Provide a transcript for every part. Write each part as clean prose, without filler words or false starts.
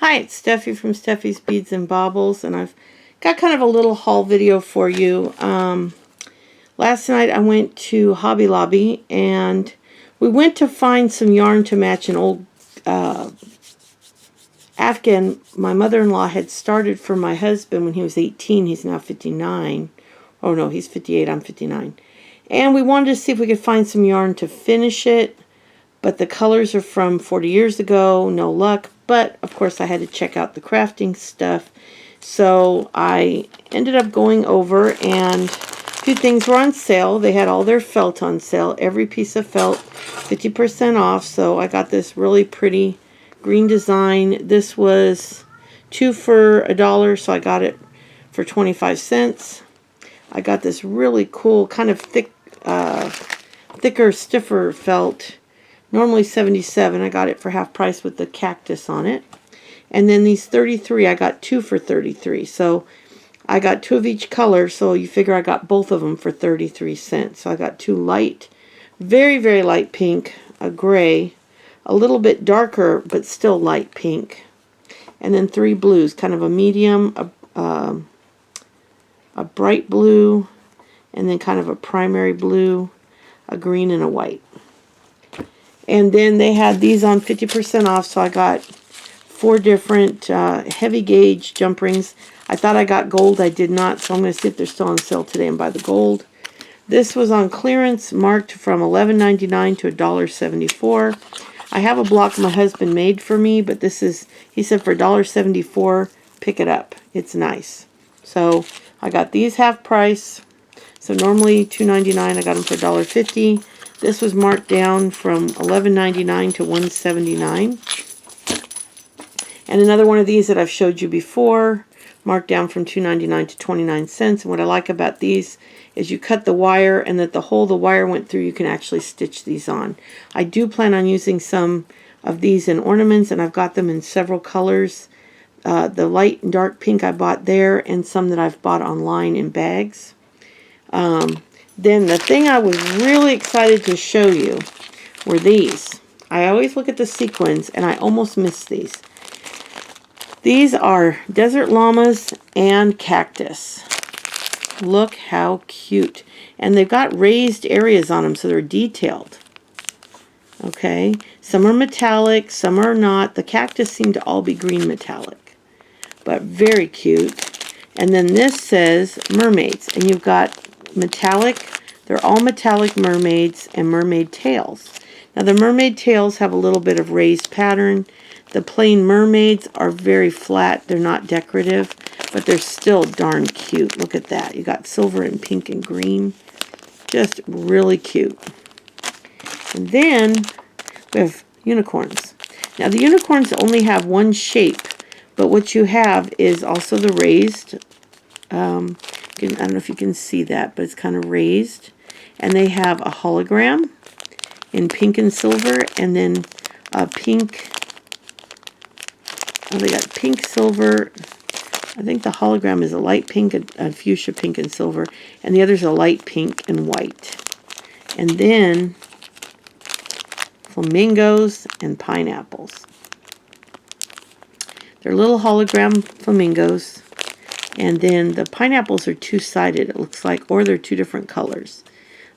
Hi, it's Steffi from Steffi's Beads and Baubles, and I've got kind of a little haul video for you. Last night I went to Hobby Lobby, and we went to find some yarn to match an old Afghan my mother-in-law had started for my husband when he was 18. He's now 59. Oh no, he's 58, I'm 59. And we wanted to see if we could find some yarn to finish it, but the colors are from 40 years ago, no luck. But of course I had to check out the crafting stuff. So I ended up going over, and a few things were on sale. They had all their felt on sale. Every piece of felt 50% off. So I got this really pretty green design. This was 2 for $1, so I got it for 25 cents. I got this really cool kind of thicker, stiffer felt. Normally 77. I got it for half price with the cactus on it. And then these 33, I got 2 for 33. So I got 2 of each color, so you figure I got both of them for 33 cents. So I got 2 light, very, very light pink, a gray, a little bit darker, but still light pink. And then 3 blues, kind of a medium, a bright blue, and then kind of a primary blue, a green, and a white. And then they had these on 50% off, so I got 4 different heavy gauge jump rings. I thought I got gold. I did not, so I'm going to see if they're still on sale today and buy the gold. This was on clearance, marked from $11.99 to $1.74. I have a block my husband made for me, but this is, he said for $1.74, pick it up. It's nice. So I got these half price. So normally $2.99, I got them for $1.50. This was marked down from $11.99 to $1.79. And another one of these that I've showed you before, marked down from $2.99 to 29 cents. And what I like about these is you cut the wire, and that the hole the wire went through, you can actually stitch these on. I do plan on using some of these in ornaments, and I've got them in several colors. The light and dark pink I bought there, and some that I've bought online in bags. Then the thing I was really excited to show you were these. I always look at the sequins, and I almost missed these. These are desert llamas and cactus. Look how cute. And they've got raised areas on them, so they're detailed. Okay. Some are metallic, some are not. The cactus seem to all be green metallic. But very cute. And then this says mermaids. And you've got metallic. They're all metallic mermaids and mermaid tails. Now the mermaid tails have a little bit of raised pattern. The plain mermaids are very flat. They're not decorative, but they're still darn cute. Look at that. You got silver and pink and green. Just really cute. And then we have unicorns. Now the unicorns only have one shape, but what you have is also the raised. I don't know if you can see that, but it's kind of raised. And they have a hologram in pink and silver, and then a pink. Oh, they got pink, silver. I think the hologram is a light pink, a fuchsia pink and silver, and the other's a light pink and white. And then flamingos and pineapples. They're little hologram flamingos. And then the pineapples are two-sided, it looks like, or they're 2 different colors.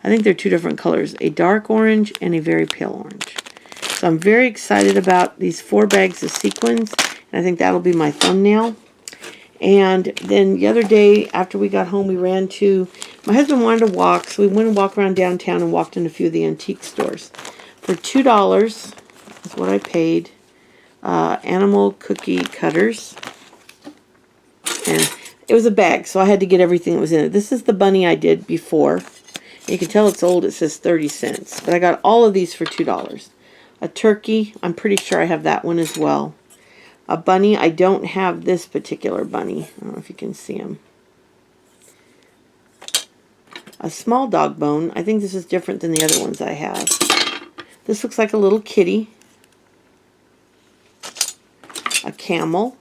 I think they're 2 different colors, a dark orange and a very pale orange. So I'm very excited about these 4 bags of sequins, and I think that'll be my thumbnail. And then the other day, after we got home, we ran to, my husband wanted to walk, so we went and walked around downtown and walked in a few of the antique stores. For $2 is what I paid. Animal cookie cutters. And it was a bag, so I had to get everything that was in it. This is the bunny I did before. You can tell it's old. It says 30 cents. But I got all of these for $2. A turkey. I'm pretty sure I have that one as well. A bunny. I don't have this particular bunny. I don't know if you can see him. A small dog bone. I think this is different than the other ones I have. This looks like a little kitty. A camel.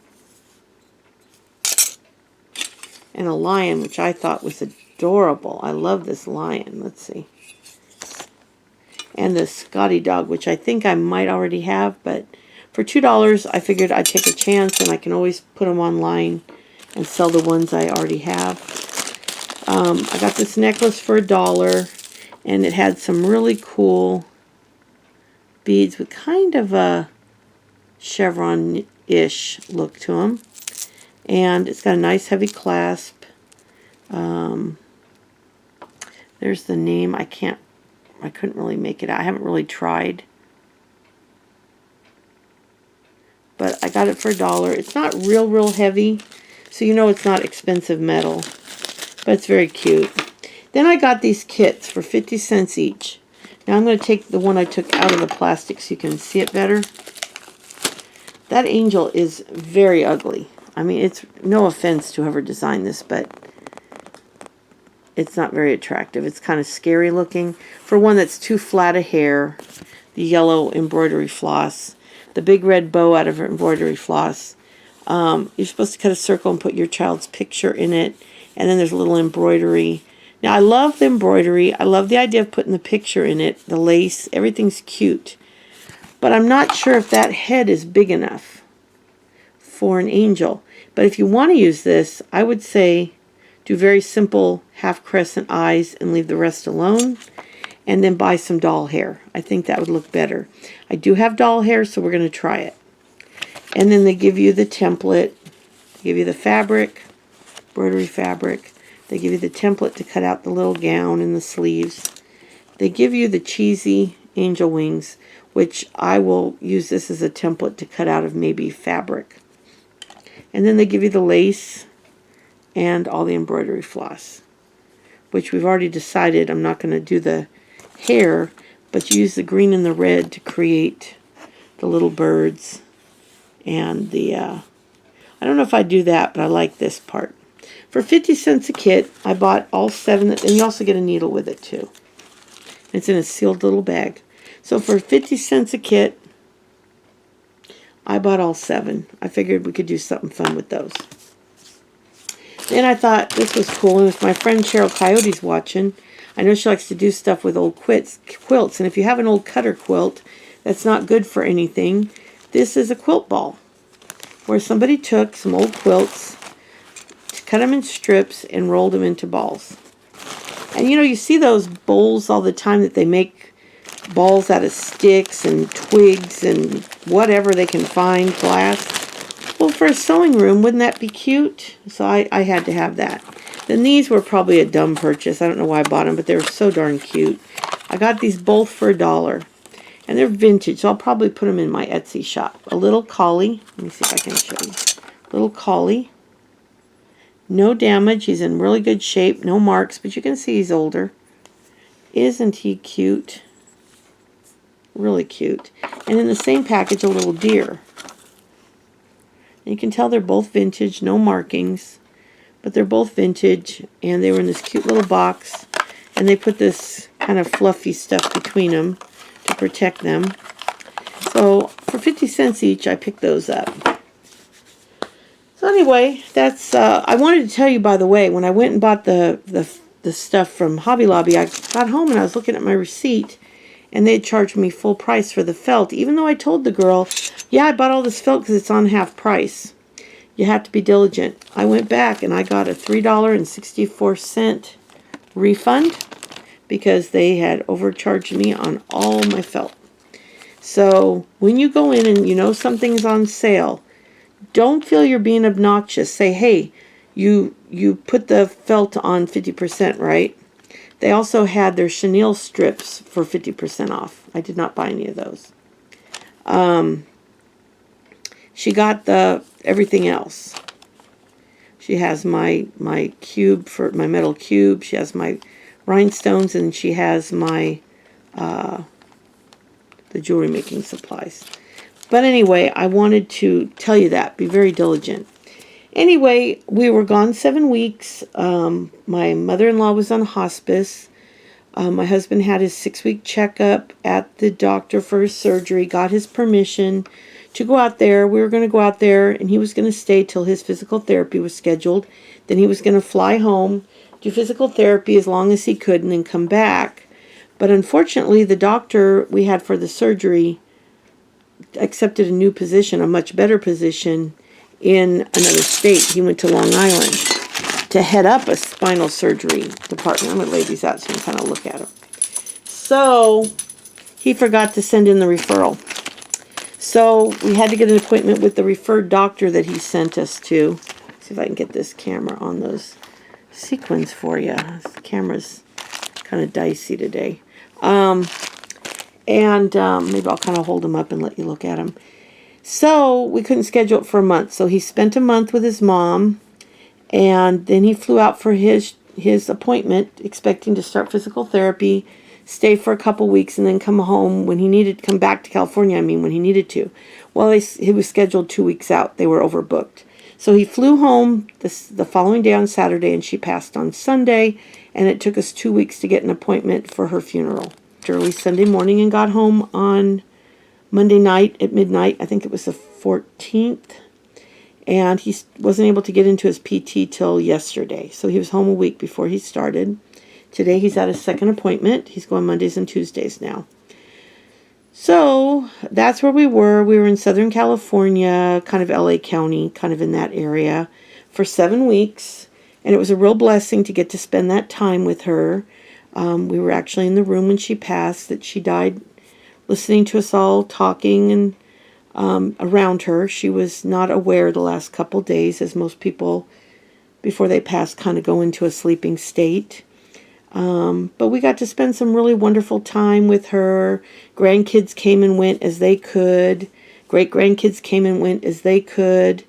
And a lion, which I thought was adorable. I love this lion. Let's see. And the Scotty dog, which I think I might already have, but For $2, I figured I'd take a chance, and I can always put them online and sell the ones I already have. I got this necklace for $1, and it had some really cool beads with kind of a chevron-ish look to them. And it's got a nice heavy clasp. There's the name. I couldn't really make it out. I haven't really tried. But I got it for $1. It's not real heavy, so you know it's not expensive metal. But it's very cute. Then I got these kits for 50 cents each. Now I'm going to take the one I took out of the plastic so you can see it better. That angel is very ugly. I mean, it's no offense to whoever designed this, but it's not very attractive. It's kind of scary looking. For one that's too flat a hair, the yellow embroidery floss, the big red bow out of embroidery floss. You're supposed to cut a circle and put your child's picture in it, and then there's a little embroidery. Now, I love the embroidery. I love the idea of putting the picture in it, the lace. Everything's cute. But I'm not sure if that head is big enough for an angel. But if you want to use this, I would say do very simple half crescent eyes and leave the rest alone. And then buy some doll hair. I think that would look better. I do have doll hair, so we're going to try it. And then they give you the template. They give you the fabric, embroidery fabric. They give you the template to cut out the little gown and the sleeves. They give you the cheesy angel wings, which I will use this as a template to cut out of maybe fabric. And then they give you the lace and all the embroidery floss, which we've already decided I'm not going to do the hair, but use the green and the red to create the little birds and the I don't know if I do that, but I like this part. For 50 cents a kit, I bought all 7, and you also get a needle with it too. It's in a sealed little bag. So for 50 cents a kit, I bought all 7. I figured we could do something fun with those. Then I thought this was cool, and if my friend Cheryl Coyote's watching, I know she likes to do stuff with old quilts, and if you have an old cutter quilt that's not good for anything, this is a quilt ball, where somebody took some old quilts, cut them in strips, and rolled them into balls. And you know, you see those bowls all the time that they make balls out of sticks and twigs and whatever they can find, glass. Well, for a sewing room, wouldn't that be cute? So I had to have that. Then these were probably a dumb purchase. I don't know why I bought them, but they were so darn cute. I got these both for $1. And they're vintage, so I'll probably put them in my Etsy shop. A little collie. Let me see if I can show you. Little collie. No damage. He's in really good shape. No marks, but you can see he's older. Isn't he cute? Really cute. And in the same package, a little deer. And you can tell they're both vintage, no markings. But they're both vintage, and they were in this cute little box, and they put this kind of fluffy stuff between them to protect them. So for 50 cents each, I picked those up. So anyway, that's I wanted to tell you, by the way, when I went and bought the stuff from Hobby Lobby, I got home and I was looking at my receipt, and they had charged me full price for the felt, even though I told the girl, yeah, I bought all this felt because it's on half price. You have to be diligent. I went back and I got a $3.64 refund because they had overcharged me on all my felt. So when you go in and you know something's on sale, don't feel you're being obnoxious. Say, hey, you put the felt on 50%, right? They also had their chenille strips for 50% off. I did not buy any of those. She got everything else. She has my cube for my metal cube. She has my rhinestones, and she has my the jewelry making supplies. But anyway, I wanted to tell you that. Be very diligent. Anyway, we were gone 7 weeks. My mother-in-law was on hospice. My husband had his 6-week checkup at the doctor for his surgery, got his permission to go out there. We were going to go out there, and he was going to stay till his physical therapy was scheduled. Then he was going to fly home, do physical therapy as long as he could, and then come back. But unfortunately, the doctor we had for the surgery accepted a new position, a much better position in another state. He went to Long Island to head up a spinal surgery department. I'm going to lay these out so you can kind of look at them. So he forgot to send in the referral. So we had to get an appointment with the referred doctor that he sent us to. See if I can get this camera on those sequins for you. This camera's kind of dicey today. Maybe I'll kind of hold them up and let you look at them. So we couldn't schedule it for a month. So he spent a month with his mom, and then he flew out for his appointment, expecting to start physical therapy, stay for a couple weeks, and then come home when he needed to come back to California. When he needed to. Well, he was scheduled 2 weeks out. They were overbooked. So he flew home the following day on Saturday, and she passed on Sunday, and it took us 2 weeks to get an appointment for her funeral. Early Sunday morning and got home on Monday night at midnight. I think it was the 14th. And he wasn't able to get into his PT till yesterday. So he was home a week before he started. Today he's at his second appointment. He's going Mondays and Tuesdays now. So that's where we were. We were in Southern California, kind of LA County, kind of in that area, for 7 weeks. And it was a real blessing to get to spend that time with her. We were actually in the room when she passed, that she died, listening to us all talking and around her. She was not aware the last couple days, as most people, before they pass, kind of go into a sleeping state. But we got to spend some really wonderful time with her. Grandkids came and went as they could. Great-grandkids came and went as they could.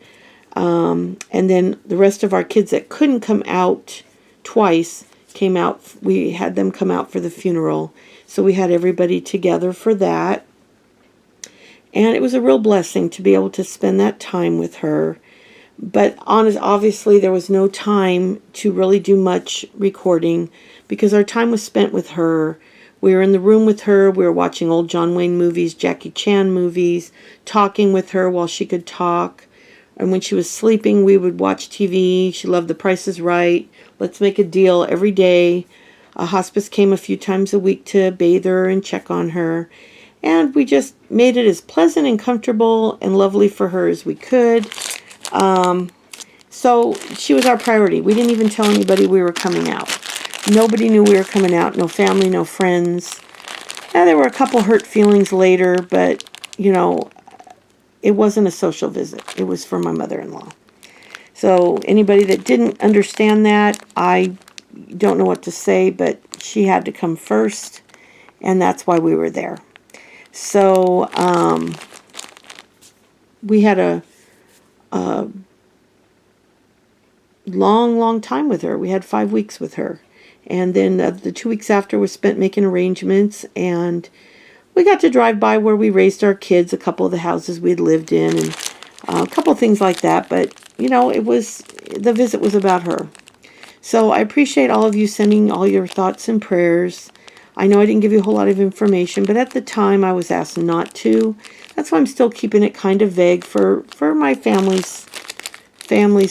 And then the rest of our kids that couldn't come out twice came out. We had them come out for the funeral. So we had everybody together for that. And it was a real blessing to be able to spend that time with her. But obviously there was no time to really do much recording because our time was spent with her. We were in the room with her. We were watching old John Wayne movies, Jackie Chan movies, talking with her while she could talk. And when she was sleeping, we would watch TV. She loved The Price is Right. Let's Make a Deal every day. Hospice came a few times a week to bathe her and check on her. And we just made it as pleasant and comfortable and lovely for her as we could. So she was our priority. We didn't even tell anybody we were coming out. Nobody knew we were coming out. No family, no friends. There were a couple hurt feelings later, but, you know, it wasn't a social visit. It was for my mother-in-law. So anybody that didn't understand that, I don't know what to say, but she had to come first, and that's why we were there. So we had a long time with her. We had 5 weeks with her. And then the 2 weeks after was spent making arrangements, and we got to drive by where we raised our kids, a couple of the houses we had lived in, and a couple of things like that. But, you know, the visit was about her. So I appreciate all of you sending all your thoughts and prayers. I know I didn't give you a whole lot of information, but at the time I was asked not to. That's why I'm still keeping it kind of vague for my family's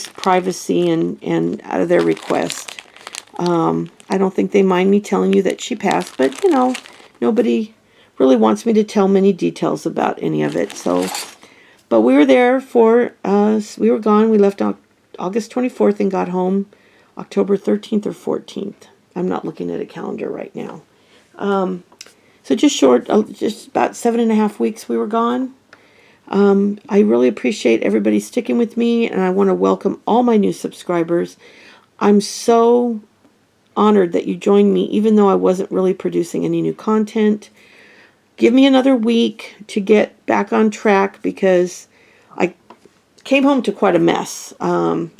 privacy and out of their request. I don't think they mind me telling you that she passed, but, you know, nobody really wants me to tell many details about any of it. So, but we were there for us. We were gone. We left on August 24th and got home October 13th or 14th. I'm not looking at a calendar right now. So just about 7.5 weeks we were gone. I really appreciate everybody sticking with me, and I want to welcome all my new subscribers. I'm so honored that you joined me, even though I wasn't really producing any new content. Give me another week to get back on track because I came home to quite a mess.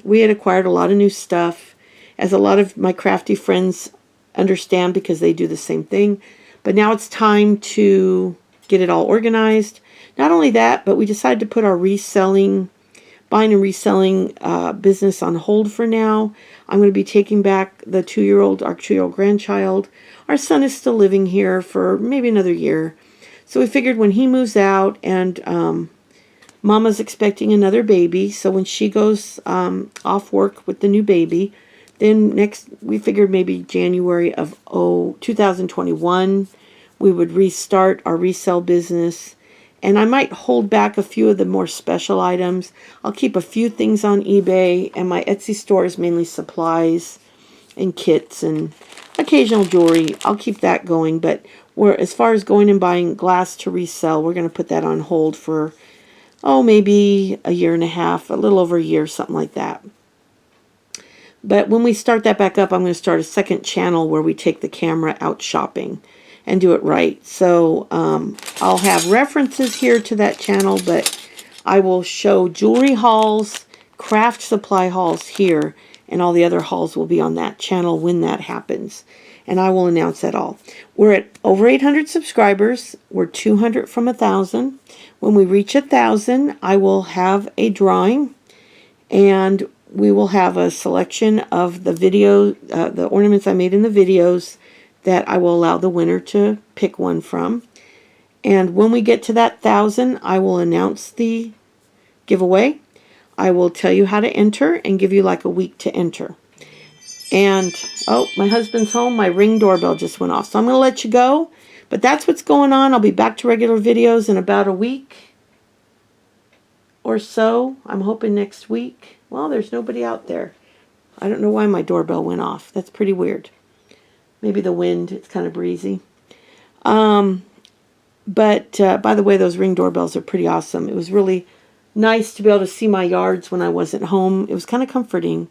We had acquired a lot of new stuff, as a lot of my crafty friends understand because they do the same thing. But now it's time to get it all organized. Not only that, but we decided to put our buying and reselling business on hold for now. I'm going to be taking back our 2-year-old grandchild. Our son is still living here for maybe another year. So we figured when he moves out, and Mama's expecting another baby, so when she goes off work with the new baby, then we figured maybe January of 2021, we would restart our resale business And I might hold back a few of the more special items. I'll keep a few things on eBay, and my Etsy store is mainly supplies and kits and occasional jewelry. I'll keep that going, but as far as going and buying glass to resell, we're going to put that on hold for, maybe a year and a half, a little over a year, something like that. But when we start that back up, I'm going to start a second channel where we take the camera out shopping and do it right. So I'll have references here to that channel, but I will show jewelry hauls, craft supply hauls here, and all the other hauls will be on that channel when that happens. And I will announce that all. We're at over 800 subscribers. We're 200 from 1,000. When we reach 1,000, I will have a drawing, and we will have a selection of the the ornaments I made in the videos that I will allow the winner to pick one from. And when we get to that 1,000, I will announce the giveaway. I will tell you how to enter and give you like a week to enter. And, my husband's home. My Ring doorbell just went off. So I'm going to let you go. But that's what's going on. I'll be back to regular videos in about a week or so. I'm hoping next week. Well, there's nobody out there. I don't know why my doorbell went off. That's pretty weird. Maybe the wind. It's kind of breezy. But by the way, those Ring doorbells are pretty awesome. It was really nice to be able to see my yards when I wasn't home. It was kind of comforting.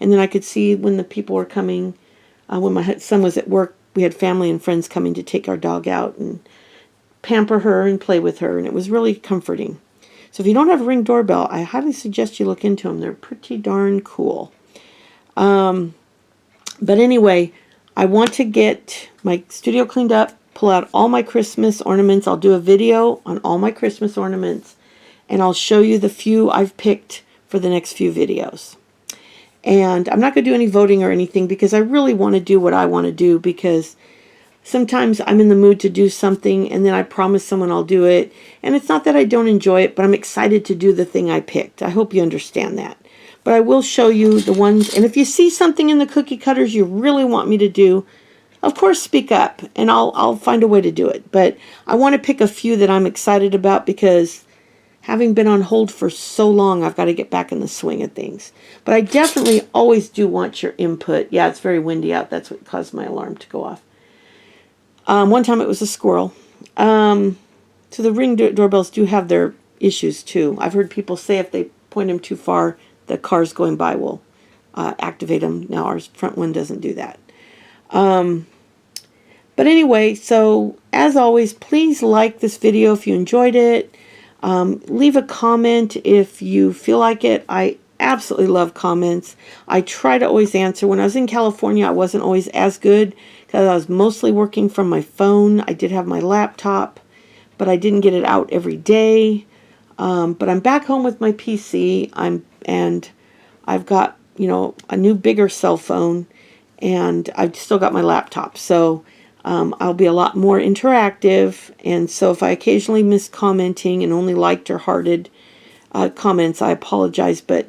And then I could see when the people were coming. When my son was at work, we had family and friends coming to take our dog out and pamper her and play with her. And it was really comforting. So if you don't have a Ring doorbell, I highly suggest you look into them. They're pretty darn cool. But anyway, I want to get my studio cleaned up, pull out all my Christmas ornaments. I'll do a video on all my Christmas ornaments, and I'll show you the few I've picked for the next few videos. And I'm not going to do any voting or anything because I really want to do what I want to do, because sometimes I'm in the mood to do something and then I promise someone I'll do it. And it's not that I don't enjoy it, but I'm excited to do the thing I picked. I hope you understand that. But I will show you the ones. And if you see something in the cookie cutters you really want me to do, of course, speak up and I'll find a way to do it. But I want to pick a few that I'm excited about because having been on hold for so long, I've got to get back in the swing of things. But I definitely always do want your input. Yeah, it's very windy out. That's what caused my alarm to go off. One time it was a squirrel. So the Ring doorbells do have their issues too. I've heard people say if they point them too far, the cars going by will activate them. Now our front one doesn't do that. But anyway, so as always, please like this video if you enjoyed it. Leave a comment if you feel like it. I absolutely love comments. I try to always answer. When I was in California, I wasn't always as good because I was mostly working from my phone. I did have my laptop, but I didn't get it out every day. But I'm back home with my PC. And I've got, a new bigger cell phone, and I've still got my laptop. So I'll be a lot more interactive. And so if I occasionally miss commenting and only liked or hearted comments, I apologize. But,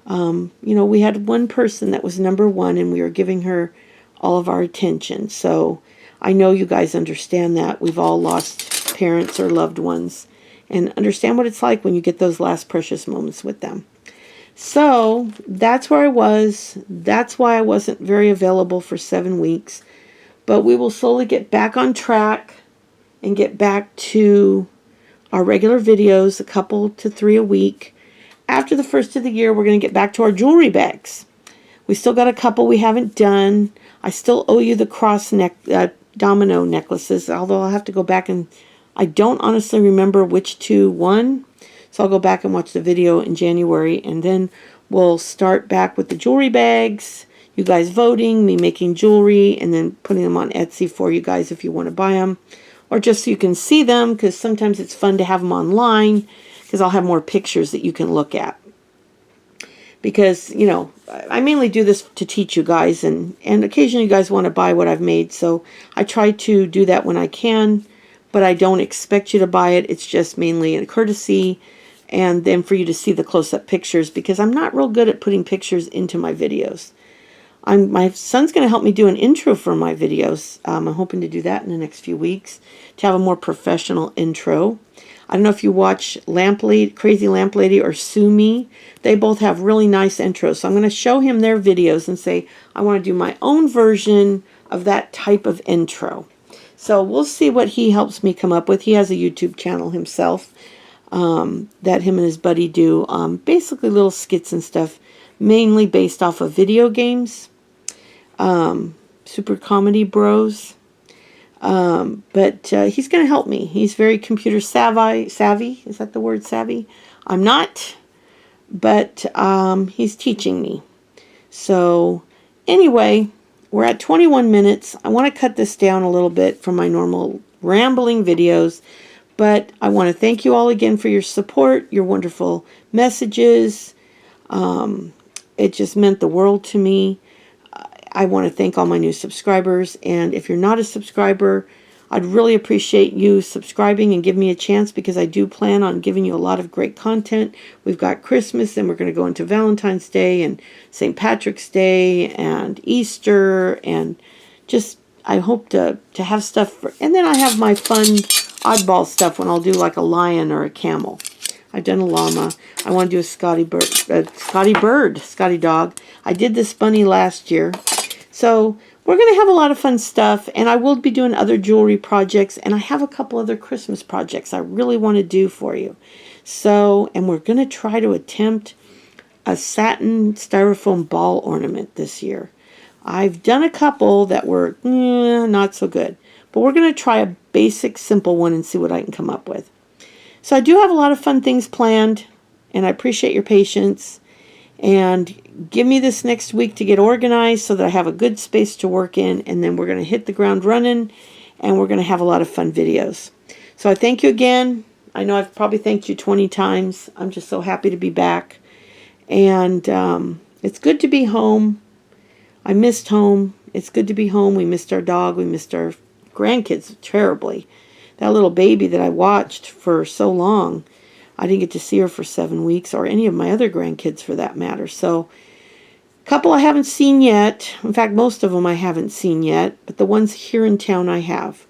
we had one person that was #1 and we were giving her all of our attention. So I know you guys understand that. We've all lost parents or loved ones and understand what it's like when you get those last precious moments with them. So that's where I was. That's why I wasn't very available for 7 weeks. But we will slowly get back on track and get back to our regular videos, a couple to 3 a week. After the first of the year, we're going to get back to our jewelry bags. We still got a couple we haven't done. I still owe you the cross domino necklaces, although I'll have to go back and I don't honestly remember which two won. So I'll go back and watch the video in January, and then we'll start back with the jewelry bags. You guys voting, me making jewelry, and then putting them on Etsy for you guys if you want to buy them. Or just so you can see them, because sometimes it's fun to have them online, because I'll have more pictures that you can look at. Because, I mainly do this to teach you guys, and occasionally you guys want to buy what I've made, so I try to do that when I can, but I don't expect you to buy it. It's just mainly a courtesy, and then for you to see the close-up pictures, because I'm not real good at putting pictures into my videos. My son's going to help me do an intro for my videos. I'm hoping to do that in the next few weeks to have a more professional intro. I don't know if you watch Crazy Lamp Lady or Sue Me. They both have really nice intros. So I'm going to show him their videos and say, I want to do my own version of that type of intro. So we'll see what he helps me come up with. He has a YouTube channel himself that him and his buddy do. Basically little skits and stuff, mainly based off of video games. Super Comedy Bros. But he's going to help me. He's very computer savvy. Is that the word, savvy? I'm not, but he's teaching me. So anyway, we're at 21 minutes. I want to cut this down a little bit from my normal rambling videos, but I want to thank you all again for your support, your wonderful messages. It just meant the world to me. I want to thank all my new subscribers, and if you're not a subscriber, I'd really appreciate you subscribing and give me a chance, because I do plan on giving you a lot of great content. We've got Christmas, and we're going to go into Valentine's Day and St. Patrick's Day and Easter, and just I hope to have stuff and then I have my fun oddball stuff when I'll do like a lion or a camel. I've done a llama. I want to do a Scotty dog. I did this bunny last year. So we're going to have a lot of fun stuff, and I will be doing other jewelry projects, and I have a couple other Christmas projects I really want to do for you. So, and we're going to try to attempt a satin styrofoam ball ornament this year. I've done a couple that were not so good, but we're going to try a basic, simple one and see what I can come up with. So I do have a lot of fun things planned, and I appreciate your patience. And give me this next week to get organized so that I have a good space to work in, and then we're going to hit the ground running, and we're going to have a lot of fun videos. So I thank you again. I know I've probably thanked you 20 times. I'm just so happy to be back. And it's good to be home. I missed home. It's good to be home. We missed our dog. We missed our grandkids terribly. That little baby that I watched for so long, I didn't get to see her for 7 weeks, or any of my other grandkids for that matter. So a couple I haven't seen yet. In fact, most of them I haven't seen yet, but the ones here in town I have.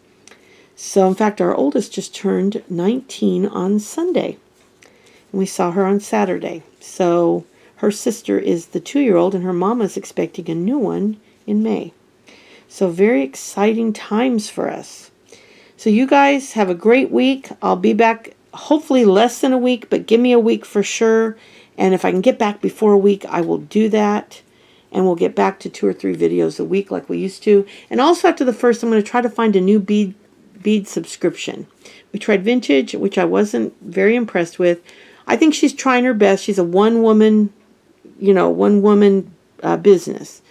So in fact, our oldest just turned 19 on Sunday, and we saw her on Saturday. So her sister is the 2-year-old, and her mama's expecting a new one in May. So very exciting times for us. So you guys have a great week. I'll be back hopefully less than a week, but give me a week for sure. And if I can get back before a week, I will do that. And we'll get back to 2 or 3 videos a week like we used to. And also after the first, I'm going to try to find a new bead subscription. We tried vintage, which I wasn't very impressed with. I think she's trying her best. She's a one-woman business.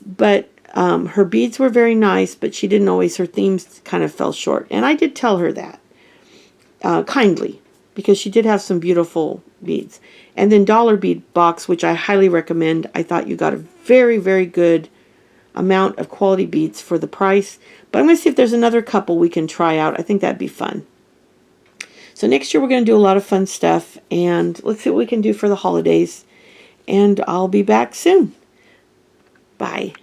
But her beads were very nice, but she didn't always, her themes kind of fell short. And I did tell her that. Kindly, because she did have some beautiful beads. And then Dollar Bead Box, which I highly recommend. I thought you got a very, very good amount of quality beads for the price. But I'm going to see if there's another couple we can try out. I think that'd be fun. So next year we're going to do a lot of fun stuff, and let's see what we can do for the holidays. And I'll be back soon. Bye.